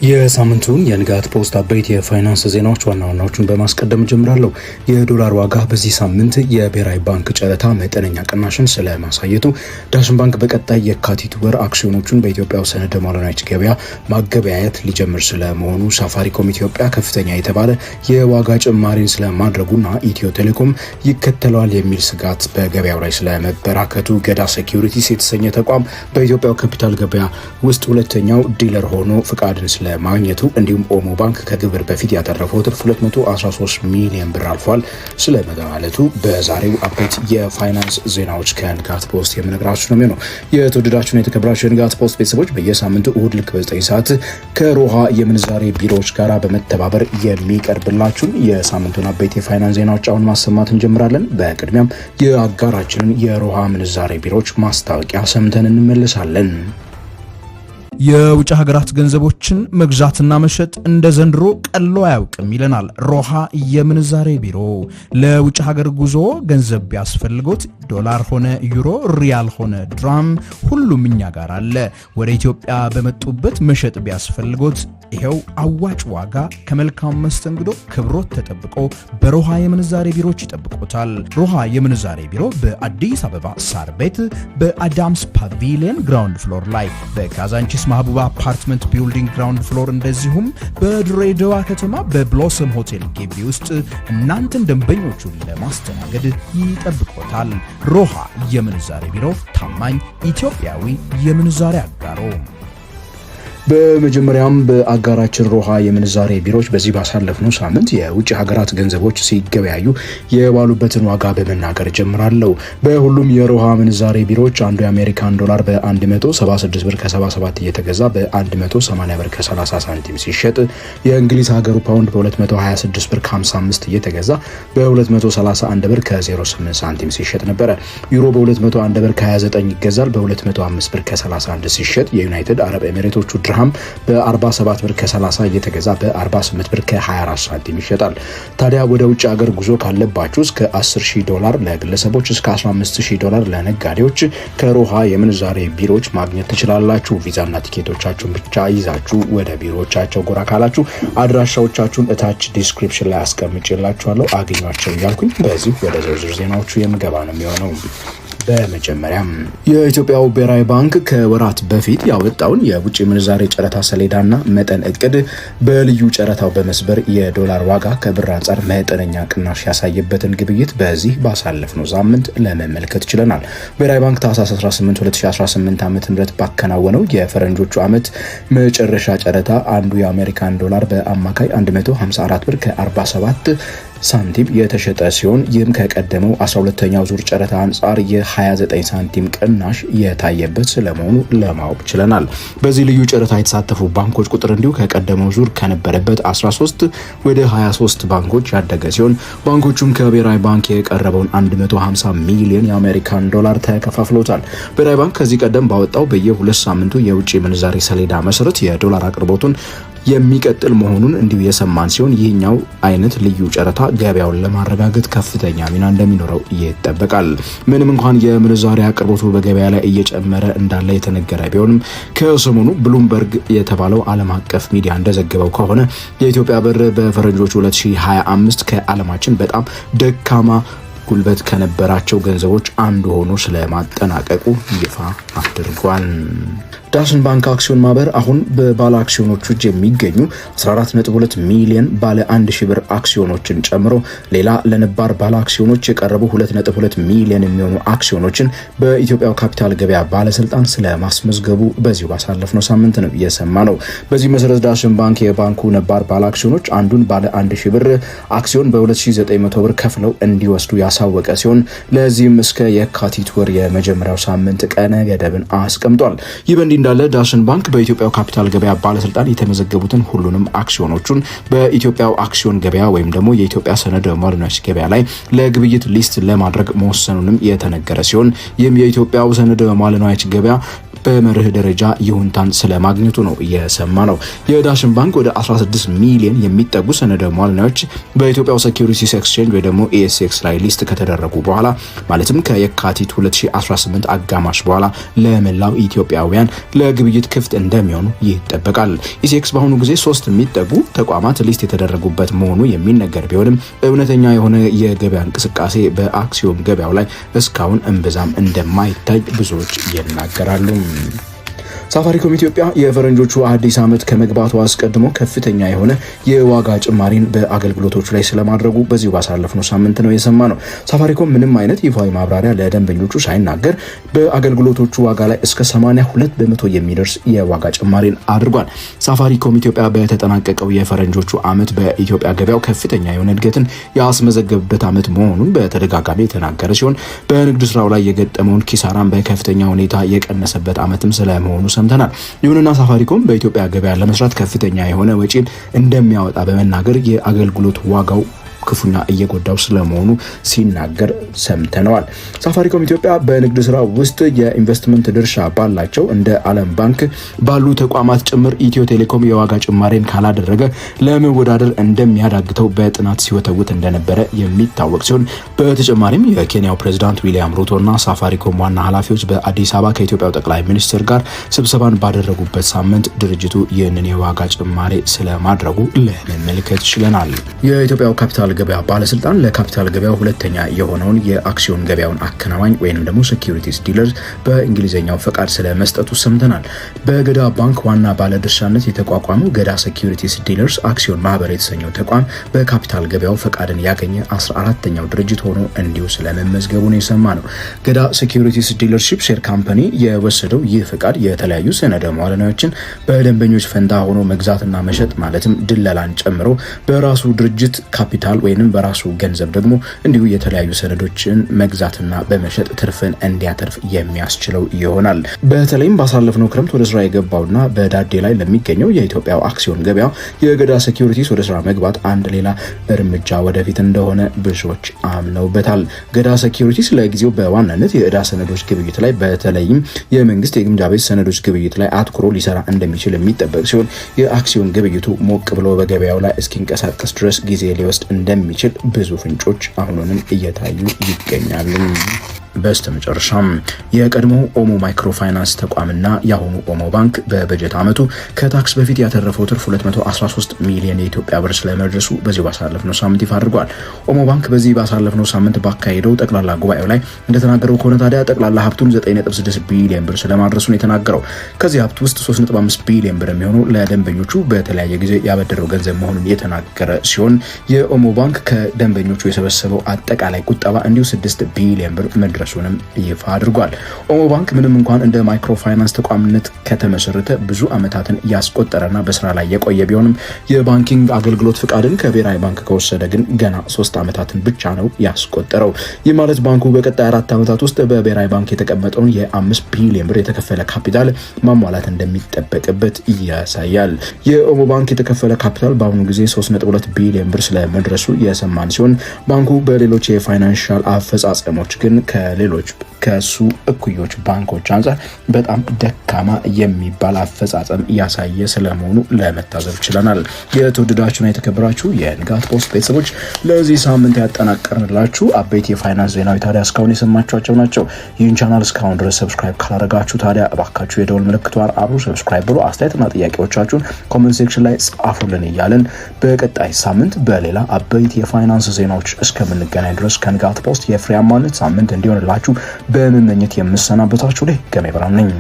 የሳምንቱን የንጋት ፖስት አበይት የፋይናንስ ዜናዎች ዋና ዋናዎቹን በማስቀደም ጀምራለሁ። የዶላር ዋጋ በዚህ ሳምንት የብሔራዊ ባንክ ጨረታ መጠነኛ ቅናሽን ስለማሳየቱ፣ ዳሽን ባንክ በቀጣይ የካቲት ወር አክሲዮኖቹን በኢትዮጵያ ሰነደ ማለናዎች ገበያ ማገበያየት ሊጀምር ስለመሆኑ፣ ሳፋሪኮም ኢትዮጵያ ከፍተኛ የተባለ የዋጋ ጭማሪን ስለማድረጉና ኢትዮ ቴሌኮም ይከተለዋል የሚል ስጋት በገበያው ላይ ስለመበራከቱ፣ ገዳ ሴኩሪቲስ የተሰኘ ተቋም በኢትዮጵያ ካፒታል ገበያ ውስጥ ሁለተኛው ዲለር ሆኖ ፍቃድን ማግኘቱ እንዲሁም ኦሞ ባንክ ከግብር በፊት ያተረፈው ትርፍ 213 ሚሊዮን ብር አልፏል ስለመገማለቱ በዛሬው አፕዴት የፋይናንስ ዜናዎች ከንጋት ፖስት የምነግራችሁ ነው የሚሆነው። የተወደዳችሁና የተከበራችሁ የንጋት ፖስት ቤተሰቦች በየሳምንቱ እሁድ ልክ በ9 ሰዓት ከሮሃ የምንዛሬ ቢሮዎች ጋር በመተባበር የሚቀርብላችሁን የሳምንቱን አበይት የፋይናንስ ዜናዎች አሁን ማሰማት እንጀምራለን። በቅድሚያም የአጋራችንን የሮሃ ምንዛሬ ቢሮዎች ማስታወቂያ ሰምተን እንመለሳለን። የውጭ ሀገራት ገንዘቦችን መግዛትና መሸጥ እንደ ዘንድሮ ቀሎ አያውቅም ይለናል ሮሃ የምንዛሬ ቢሮ። ለውጭ ሀገር ጉዞ ገንዘብ ቢያስፈልጎት ዶላር ሆነ ዩሮ፣ ሪያል ሆነ ድራም ሁሉም እኛ ጋር አለ። ወደ ኢትዮጵያ በመጡበት መሸጥ ቢያስፈልጎት ይሄው አዋጭ ዋጋ ከመልካም መስተንግዶ ክብሮት ተጠብቆ በሮሃ የምንዛሬ ቢሮዎች ይጠብቆታል። ሮሃ የምንዛሬ ቢሮ በአዲስ አበባ ሳር ቤት በአዳምስ ፓቪሊየን ግራውንድ ፍሎር ላይ፣ በካዛንቺስ ማህቡባ አፓርትመንት ቢልዲንግ ግራውንድ ፍሎር፣ እንደዚሁም በድሬዳዋ ከተማ በብሎሰም ሆቴል ግቢ ውስጥ እናንተን ደንበኞቹን ለማስተናገድ ይጠብቆታል። ሮሃ የምንዛሬ ቢሮ ታማኝ ኢትዮጵያዊ የምንዛሬ አጋሮ። በመጀመሪያም በአጋራችን ሮሃ የምንዛሬ ቢሮዎች በዚህ ባሳለፍነው ሳምንት የውጭ ሀገራት ገንዘቦች ሲገበያዩ የዋሉበትን ዋጋ በመናገር ጀምራለሁ። በሁሉም የሮሃ ምንዛሬ ቢሮዎች አንዱ የአሜሪካን ዶላር በ176 ብር ከ77 እየተገዛ በ180 ብር ከ30 ሳንቲም ሲሸጥ፣ የእንግሊዝ ሀገሩ ፓውንድ በ226 ብር ከ55 እየተገዛ በ231 ብር ከ08 ሳንቲም ሲሸጥ ነበረ። ዩሮ በ201 ብር ከ29 ይገዛል በ205 ብር ከ31 ሲሸጥ፣ የዩናይትድ አረብ ኤሚሬቶቹ ድርሃም በ47 ብር ከ30 እየተገዛ በ48 ብር ከ24 ሳንቲም ይሸጣል። ታዲያ ወደ ውጭ ሀገር ጉዞ ካለባችሁ እስከ 10,000 ዶላር ለግለሰቦች እስከ 15,000 ዶላር ለነጋዴዎች ከሮሃ የምንዛሬ ቢሮዎች ማግኘት ትችላላችሁ። ቪዛና ቲኬቶቻችሁን ብቻ ይዛችሁ ወደ ቢሮዎቻቸው ጎራ ካላችሁ አድራሻዎቻችሁን እታች ዲስክሪፕሽን ላይ አስቀምጬላችኋለሁ፣ አግኟቸው እያልኩኝ በዚህ ወደ ዝርዝር ዜናዎቹ የምገባ ነው የሚሆነው። በመጀመሪያም የኢትዮጵያው ብሔራዊ ባንክ ከወራት በፊት ያወጣውን የውጭ ምንዛሬ ጨረታ ሰሌዳና መጠን እቅድ በልዩ ጨረታው በመስበር የዶላር ዋጋ ከብር አንጻር መጠነኛ ቅናሽ ያሳየበትን ግብይት በዚህ ባሳለፍነው ሳምንት ለመመልከት ችለናል። ብሔራዊ ባንክ ታህሳስ 18 2018 ዓ.ም ባከናወነው የፈረንጆቹ ዓመት መጨረሻ ጨረታ አንዱ የአሜሪካን ዶላር በአማካይ 154 ብር ከ47 ሳንቲም የተሸጠ ሲሆን ይህም ከቀደመው 12ኛው ዙር ጨረታ አንጻር የ29 ሳንቲም ቅናሽ የታየበት ስለመሆኑ ለማወቅ ችለናል። በዚህ ልዩ ጨረታ የተሳተፉ ባንኮች ቁጥር እንዲሁ ከቀደመው ዙር ከነበረበት 13 ወደ 23 ባንኮች ያደገ ሲሆን ባንኮቹም ከብሔራዊ ባንክ የቀረበውን 150 ሚሊዮን የአሜሪካን ዶላር ተከፋፍሎታል። ብሔራዊ ባንክ ከዚህ ቀደም ባወጣው በየ2 ሳምንቱ የውጭ ምንዛሬ ሰሌዳ መሰረት የዶላር አቅርቦቱን የሚቀጥል መሆኑን እንዲሁ የሰማን ሲሆን ይህኛው አይነት ልዩ ጨረታ ገበያውን ለማረጋገጥ ከፍተኛ ሚና እንደሚኖረው ይጠበቃል። ምንም እንኳን የምንዛሬ አቅርቦቱ በገበያ ላይ እየጨመረ እንዳለ የተነገረ ቢሆንም ከሰሞኑ ብሉምበርግ የተባለው ዓለም አቀፍ ሚዲያ እንደዘገበው ከሆነ የኢትዮጵያ ብር በፈረንጆቹ 2025 ከዓለማችን በጣም ደካማ ጉልበት ከነበራቸው ገንዘቦች አንዱ ሆኖ ስለማጠናቀቁ ይፋ አድርጓል። ዳሽን ባንክ አክሲዮን ማህበር አሁን በባለ አክሲዮኖቹ እጅ የሚገኙ 14.2 ሚሊዮን ባለ 1000 ብር አክሲዮኖችን ጨምሮ ሌላ ለነባር ባለ አክሲዮኖች የቀረቡ 2.2 ሚሊዮን የሚሆኑ አክሲዮኖችን በኢትዮጵያ ካፒታል ገበያ ባለስልጣን ስለማስመዝገቡ በዚሁ ባሳለፍነው ሳምንት ነው የሰማነው። በዚህ መሰረት ዳሽን ባንክ የባንኩ ነባር ባለ አክሲዮኖች አንዱን ባለ 1000 ብር አክሲዮን በ2900 ብር ከፍለው እንዲወስዱ ያሳወቀ ሲሆን ለዚህም እስከ የካቲት ወር የመጀመሪያው ሳምንት ቀነ ገደብን አስቀምጧል። ይህ እንዳለ ዳሽን ባንክ በኢትዮጵያ ካፒታል ገበያ ባለስልጣን የተመዘገቡትን ሁሉንም አክሲዮኖቹን በኢትዮጵያ አክሲዮን ገበያ ወይም ደግሞ የኢትዮጵያ ሰነደ ማለናዎች ገበያ ላይ ለግብይት ሊስት ለማድረግ መወሰኑንም የተነገረ ሲሆን ይህም የኢትዮጵያ ሰነደ ማለናዎች ገበያ በመርህ ደረጃ ይሁንታን ስለማግኘቱ ነው እየሰማ ነው። የዳሽን ባንክ ወደ 16 ሚሊዮን የሚጠጉ ሰነደ ሙዓለንያዎች በኢትዮጵያው ሴኩሪቲስ ኤክስቼንጅ ወይ ደግሞ ኤስኤክስ ላይ ሊስት ከተደረጉ በኋላ ማለትም ከየካቲት 2018 አጋማሽ በኋላ ለመላው ኢትዮጵያውያን ለግብይት ክፍት እንደሚሆኑ ይጠበቃል። ኢሴክስ በአሁኑ ጊዜ 3 የሚጠጉ ተቋማት ሊስት የተደረጉበት መሆኑ የሚነገር ቢሆንም እውነተኛ የሆነ የገበያ እንቅስቃሴ በአክሲዮን ገበያው ላይ እስካሁን እምብዛም እንደማይታይ ብዙዎች ይናገራሉ። ሳፋሪኮም ኢትዮጵያ የፈረንጆቹ አዲስ ዓመት ከመግባቱ አስቀድሞ ከፍተኛ የሆነ የዋጋ ጭማሪን በአገልግሎቶቹ ላይ ስለማድረጉ በዚሁ ባሳለፍነው ሳምንት ነው የሰማ ነው። ሳፋሪኮም ምንም አይነት ይፋዊ ማብራሪያ ለደንበኞቹ ሳይናገር በአገልግሎቶቹ ዋጋ ላይ እስከ 82 በመቶ የሚደርስ የዋጋ ጭማሪን አድርጓል። ሳፋሪኮም ኢትዮጵያ በተጠናቀቀው የፈረንጆቹ ዓመት በኢትዮጵያ ገበያው ከፍተኛ የሆነ እድገትን ያስመዘገበበት ዓመት መሆኑን በተደጋጋሚ የተናገረ ሲሆን በንግድ ስራው ላይ የገጠመውን ኪሳራን በከፍተኛ ሁኔታ የቀነሰበት ዓመትም ስለመሆኑ ሰምተናል። ይሁንና ሳፋሪኮም በኢትዮጵያ ገበያ ለመስራት ከፍተኛ የሆነ ወጪን እንደሚያወጣ በመናገር የአገልግሎት ዋጋው ክፉኛ እየጎዳው ስለመሆኑ ሲናገር ሰምተነዋል። ሳፋሪኮም ኢትዮጵያ በንግድ ስራ ውስጥ የኢንቨስትመንት ድርሻ ባላቸው እንደ ዓለም ባንክ ባሉ ተቋማት ጭምር ኢትዮ ቴሌኮም የዋጋ ጭማሪን ካላደረገ ለመወዳደር እንደሚያዳግተው በጥናት ሲወተውት እንደነበረ የሚታወቅ ሲሆን በተጨማሪም የኬንያው ፕሬዝዳንት ዊሊያም ሩቶና ሳፋሪኮም ዋና ኃላፊዎች በአዲስ አበባ ከኢትዮጵያው ጠቅላይ ሚኒስትር ጋር ስብሰባን ባደረጉበት ሳምንት ድርጅቱ ይህንን የዋጋ ጭማሪ ስለማድረጉ ለመመልከት ችለናል። የኢትዮጵያው ካፒታል ገበያ ባለስልጣን ለካፒታል ገበያው ሁለተኛ የሆነውን የአክሲዮን ገበያውን አከናዋኝ ወይንም ደግሞ ሴኩሪቲስ ዲለርስ በእንግሊዝኛው ፈቃድ ስለመስጠቱ ሰምተናል። በገዳ ባንክ ዋና ባለድርሻነት የተቋቋመው ገዳ ሴኩሪቲስ ዲለርስ አክሲዮን ማህበር የተሰኘው ተቋም በካፒታል ገበያው ፈቃድን ያገኘ 14ኛው ድርጅት ሆኖ እንዲሁ ስለመመዝገቡ ነው የሰማ ነው። ገዳ ሴኩሪቲስ ዲለርሺፕ ሼር ካምፓኒ የወሰደው ይህ ፈቃድ የተለያዩ ሰነደ ሙዓለንያዎችን በደንበኞች ፈንታ ሆኖ መግዛትና መሸጥ ማለትም ድለላን ጨምሮ በራሱ ድርጅት ካፒታል ወይንም በራሱ ገንዘብ ደግሞ እንዲሁ የተለያዩ ሰነዶችን መግዛትና በመሸጥ ትርፍን እንዲያተርፍ የሚያስችለው ይሆናል። በተለይም ባሳለፍነው ክረምት ወደ ስራ የገባውና በዳዴ ላይ ለሚገኘው የኢትዮጵያው አክሲዮን ገበያ የገዳ ሴኩሪቲስ ወደ ስራ መግባት አንድ ሌላ እርምጃ ወደፊት እንደሆነ ብዙዎች አምነውበታል። ገዳ ሴኩሪቲስ ለጊዜው በዋናነት የዕዳ ሰነዶች ግብይት ላይ በተለይም የመንግስት የግምጃ ቤት ሰነዶች ግብይት ላይ አትኩሮ ሊሰራ እንደሚችል የሚጠበቅ ሲሆን የአክሲዮን ግብይቱ ሞቅ ብሎ በገበያው ላይ እስኪንቀሳቀስ ድረስ ጊዜ ሊወስድ እንደሚችል ብዙ ፍንጮች አሁንም እየታዩ ይገኛሉ። በስተመጨረሻም የቀድሞ ኦሞ ማይክሮ ፋይናንስ ተቋምና የአሁኑ ኦሞ ባንክ በበጀት ዓመቱ ከታክስ በፊት ያተረፈው ትርፍ 213 ሚሊዮን የኢትዮጵያ ብር ስለመድረሱ በዚህ ባሳለፍነው ሳምንት ይፋ አድርጓል። ኦሞ ባንክ በዚህ ባሳለፍነው ሳምንት ባካሄደው ጠቅላላ ጉባኤው ላይ እንደተናገረው ከሆነ ታዲያ ጠቅላላ ሀብቱን 9.6 ቢሊዮን ብር ስለማድረሱ ነው የተናገረው። ከዚህ ሀብት ውስጥ 3.5 ቢሊዮን ብር የሚሆነው ለደንበኞቹ በተለያየ ጊዜ ያበደረው ገንዘብ መሆኑን የተናገረ ሲሆን የኦሞ ባንክ ከደንበኞቹ የሰበሰበው አጠቃላይ ቁጠባ እንዲሁ 6 ቢሊዮን ብር መድረሱንም ይፋ አድርጓል። ኦሞ ባንክ ምንም እንኳን እንደ ማይክሮ ፋይናንስ ተቋምነት ከተመሰረተ ብዙ ዓመታትን ያስቆጠረና በስራ ላይ የቆየ ቢሆንም የባንኪንግ አገልግሎት ፍቃድን ከብሔራዊ ባንክ ከወሰደ ግን ገና 3 ዓመታትን ብቻ ነው ያስቆጠረው። ይህ ማለት ባንኩ በቀጣይ 4 ዓመታት ውስጥ በብሔራዊ ባንክ የተቀመጠውን የ5 ቢሊዮን ብር የተከፈለ ካፒታል ማሟላት እንደሚጠበቅበት ያሳያል። የኦሞ ባንክ የተከፈለ ካፒታል በአሁኑ ጊዜ 3.2 ቢሊዮን ብር ስለመድረሱ የሰማን ሲሆን ባንኩ በሌሎች የፋይናንሻል አፈጻጸሞች ግን ከሌሎች ከሱ እኩዮች ባንኮች አንጻር በጣም ደካማ የሚባል አፈጻጸም ያሳየ ስለመሆኑ ለመታዘብ ችለናል። የተወደዳችሁና የተከበራችሁ የንጋት ፖስት ቤተሰቦች ለዚህ ሳምንት ያጠናቀርንላችሁ አበይት የፋይናንስ ዜናዊ ታዲያ እስካሁን የሰማችኋቸው ናቸው። ይህን ቻናል እስካሁን ድረስ ሰብስክራይብ ካላደረጋችሁ ታዲያ እባካችሁ የደወል ምልክቷን አብሩ ሰብስክራይብ ብሎ አስተያየትና ጥያቄዎቻችሁን ኮሜንት ሴክሽን ላይ ጻፉልን እያለን በቀጣይ ሳምንት በሌላ አበይት የፋይናንስ ዜናዎች እስከምንገናኝ ድረስ ከንጋት ፖስት የፍሬያማነት ሳምንት እንዲሆንላችሁ በመመኘት የምሰናበታችሁ ላይ ገሜ ብርሃኑ ነኝ።